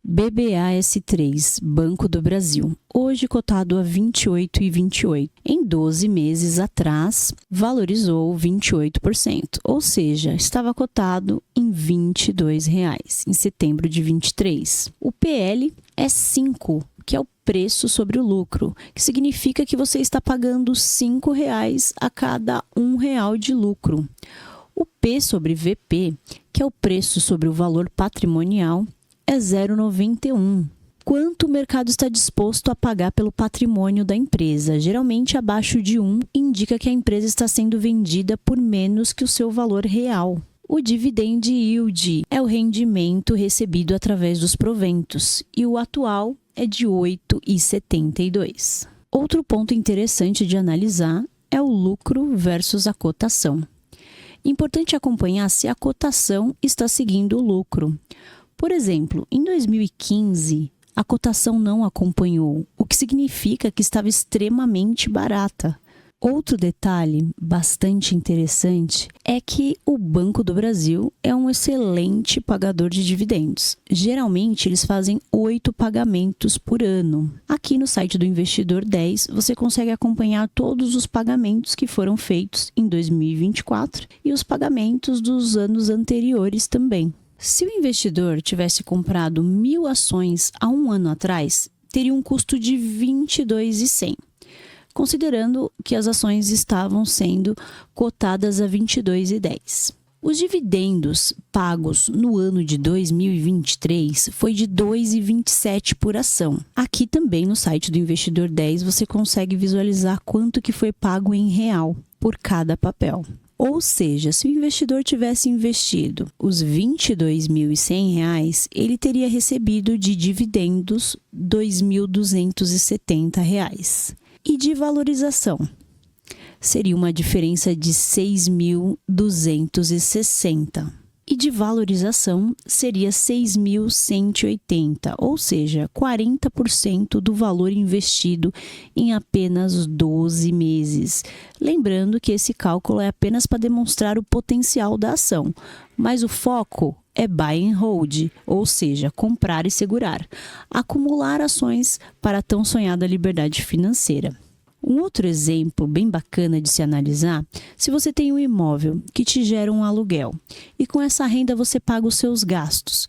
BBAS3, Banco do Brasil, hoje cotado a R$ 28,28. Em 12 meses atrás, valorizou 28%, ou seja, estava cotado em R$ 22,00 em setembro de 23. O PL é 5, que é o preço sobre o lucro, que significa que você está pagando R$ 5,00 a cada R$ 1,00 de lucro. O P sobre VP, que é o preço sobre o valor patrimonial, é 0,91. Quanto o mercado está disposto a pagar pelo patrimônio da empresa? Geralmente abaixo de 1 indica que a empresa está sendo vendida por menos que o seu valor real. O dividend yield é o rendimento recebido através dos proventos e o atual é de 8,72. Outro ponto interessante de analisar é o lucro versus a cotação. Importante acompanhar se a cotação está seguindo o lucro. Por exemplo, em 2015, a cotação não acompanhou, o que significa que estava extremamente barata. Outro detalhe bastante interessante é que o Banco do Brasil é um excelente pagador de dividendos. Geralmente, eles fazem 8 pagamentos por ano. Aqui no site do Investidor 10, você consegue acompanhar todos os pagamentos que foram feitos em 2024 e os pagamentos dos anos anteriores também. Se o investidor tivesse comprado 1.000 ações há um ano atrás, teria um custo de R$ 22,100, considerando que as ações estavam sendo cotadas a R$ 22,10. Os dividendos pagos no ano de 2023 foi de R$ 2,27 por ação. Aqui também no site do Investidor 10 você consegue visualizar quanto que foi pago em real por cada papel. Ou seja, se o investidor tivesse investido os R$ 22.100, ele teria recebido de dividendos R$ 2.270. E de valorização, seria uma diferença de R$ 6.260. E de valorização seria R$ 6.180, ou seja, 40% do valor investido em apenas 12 meses. Lembrando que esse cálculo é apenas para demonstrar o potencial da ação, mas o foco é buy and hold, ou seja, comprar e segurar, acumular ações para a tão sonhada liberdade financeira. Um outro exemplo bem bacana de se analisar, se você tem um imóvel que te gera um aluguel e com essa renda você paga os seus gastos,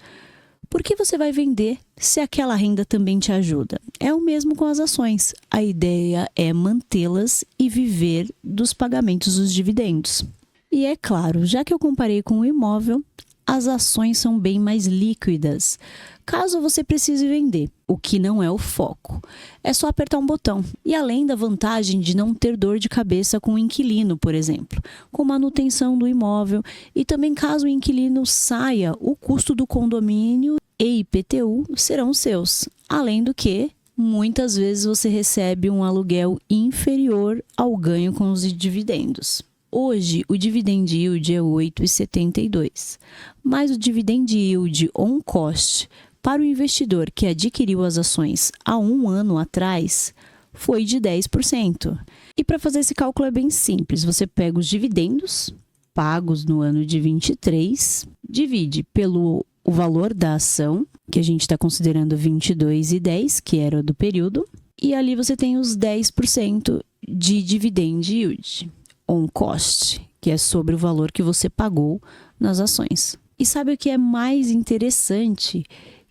por que você vai vender se aquela renda também te ajuda? É o mesmo com as ações. A ideia é mantê-las e viver dos pagamentos dos dividendos. E é claro, já que eu comparei com o imóvel, as ações são bem mais líquidas, caso você precise vender, o que não é o foco. É só apertar um botão. E além da vantagem de não ter dor de cabeça com o inquilino, por exemplo, com manutenção do imóvel, e também caso o inquilino saia, o custo do condomínio e IPTU serão seus. Além do que, muitas vezes você recebe um aluguel inferior ao ganho com os dividendos. Hoje, o dividend yield é 8,72, mas o dividend yield on cost para o investidor que adquiriu as ações há um ano atrás foi de 10%. E para fazer esse cálculo é bem simples, você pega os dividendos pagos no ano de 23, divide pelo o valor da ação, que a gente está considerando 22,10, que era do período, e ali você tem os 10% de dividend yield on cost, que é sobre o valor que você pagou nas ações. E sabe o que é mais interessante?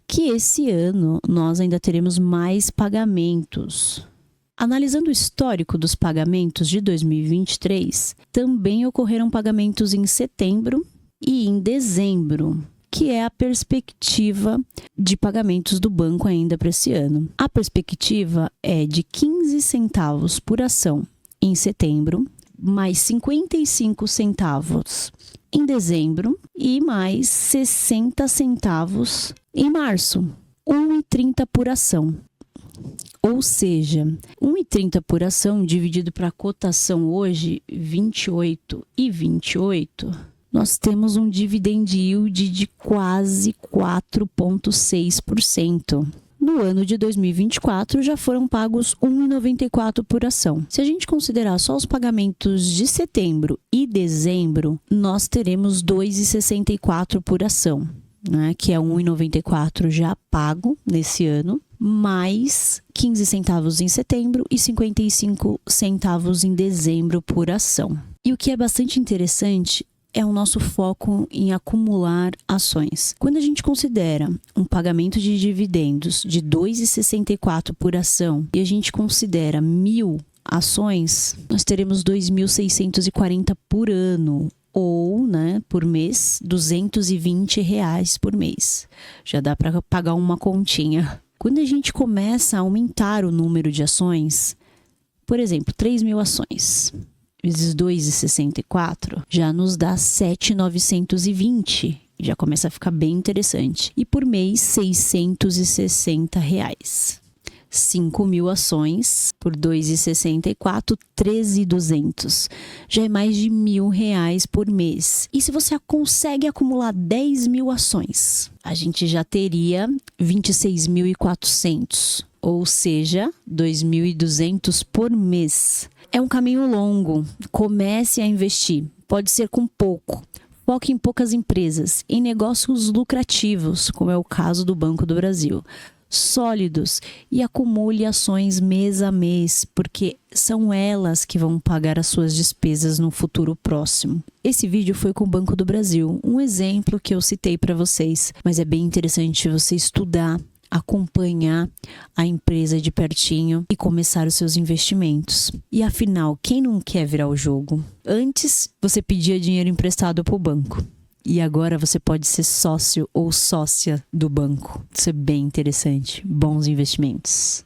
Que esse ano nós ainda teremos mais pagamentos. Analisando o histórico dos pagamentos de 2023, também ocorreram pagamentos em setembro e em dezembro, que é a perspectiva de pagamentos do banco ainda para esse ano. A perspectiva é de 15 centavos por ação em setembro, mais 55 centavos em dezembro e mais 60 centavos em março, 1,30 por ação. Ou seja, 1,30 por ação dividido para a cotação hoje, 28,28, nós temos um dividend yield de quase 4,6%. No ano de 2024, já foram pagos R$ 1,94 por ação. Se a gente considerar só os pagamentos de setembro e dezembro, nós teremos R$ 2,64 por ação. né, que é 1,94 já pago nesse ano, mais 15 centavos em setembro e 55 centavos em dezembro por ação. E o que é bastante interessante é o nosso foco em acumular ações. Quando a gente considera um pagamento de dividendos de R$ 2,64 por ação e a gente considera 1.000 ações, nós teremos 2.640 por ano, ou, né, por mês, R$ 220 por mês. Já dá para pagar uma continha. Quando a gente começa a aumentar o número de ações, por exemplo, 3.000 ações vezes 2,64 já nos dá 7.920. Já começa a ficar bem interessante. E por mês, R$ 660. 5.000 ações por 2,64, 13.200. Já é mais de R$ 1.000 por mês. E se você consegue acumular 10.000 ações, a gente já teria 26.400, ou seja, 2.200 por mês. É um caminho longo. Comece a investir. Pode ser com pouco. Foque em poucas empresas, em negócios lucrativos, como é o caso do Banco do Brasil. Sólidos, e acumule ações mês a mês, porque são elas que vão pagar as suas despesas no futuro próximo. Esse vídeo foi com o Banco do Brasil, um exemplo que eu citei para vocês, mas é bem interessante você estudar, acompanhar a empresa de pertinho e começar os seus investimentos. E afinal, quem não quer virar o jogo? Antes, você pedia dinheiro emprestado para o banco. E agora você pode ser sócio ou sócia do banco. Isso é bem interessante. Bons investimentos.